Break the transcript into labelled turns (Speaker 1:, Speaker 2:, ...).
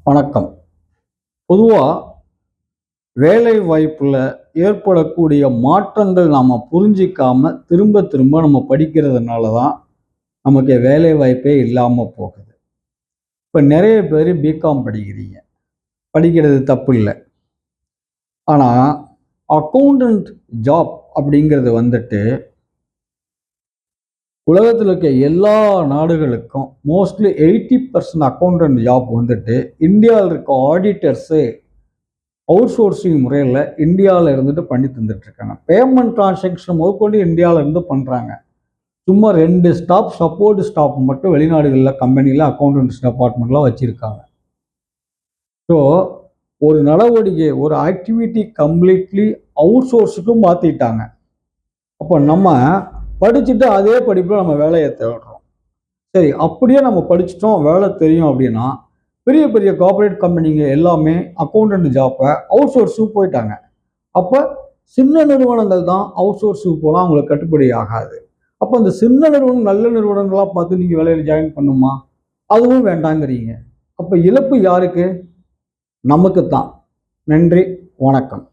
Speaker 1: வணக்கம். பொதுவா வேலை வாய்ப்புல ஏற்படக்கூடிய மாற்றங்கள் நாம புரிஞ்சிக்காம திரும்ப திரும்ப நம்ம படிக்கிறதுனால தான் நமக்கு வேலை வாய்ப்பே இல்லாம போகுது. இப்ப நிறைய பேர் பிகாம் படிக்கிறீங்க. படிக்கிறது தப்பு இல்ல. ஆனா அக்கவுண்டன்ட் ஜாப் அப்படிங்கிறது வந்துட்டு உலகத்தில் இருக்க எல்லா நாடுகளுக்கும் மோஸ்ட்லி 80% அக்கவுண்டன்ட் ஜாப் வந்துட்டு இந்தியாவில் இருக்க ஆடிட்டர்ஸு அவுட் சோர்சிங் முறையில் இந்தியாவில் இருந்துட்டு பண்ணி தந்துட்டு இருக்காங்க. பேமெண்ட் டிரான்சாக்ஷன் முதற்கொண்டு இந்தியாவில் இருந்து பண்ணுறாங்க. சும்மா 2 ஸ்டாப் சப்போர்ட் ஸ்டாப் மட்டும் வெளிநாடுகளில் கம்பெனியில் அக்கௌண்டன்ஸ் டிபார்ட்மெண்ட்லாம் வச்சுருக்காங்க. ஸோ ஒரு நடவடிக்கை ஒரு ஆக்டிவிட்டி கம்ப்ளீட்லி அவுட் சோர்ஸுக்கும் மாற்றிட்டாங்க. அப்போ நம்ம படிச்சுட்டு அதே படிப்பில் நம்ம வேலையை தேடுறோம். சரி, அப்படியே நம்ம படிச்சுட்டோம், வேலை தெரியும் அப்படின்னா பெரிய பெரிய கார்பரேட் கம்பெனிங்க எல்லாமே அக்கௌண்டன்ட் ஜாப்பை அவுட் சோர்ஸுக்கு போயிட்டாங்க. அப்போ சின்ன நிறுவனங்கள் தான் அவுட் சோர்ஸுக்கு போனால் அவங்களுக்கு கட்டுப்படி ஆகாது. அப்போ அந்த சின்ன நிறுவனம் நல்ல நிறுவனங்களாக பார்த்து நீங்கள் வேலையில் ஜாயின் பண்ணுமா? அதுவும் வேண்டாங்கிறீங்க. அப்போ இழப்பு யாருக்கு? நமக்கு தான். நன்றி, வணக்கம்.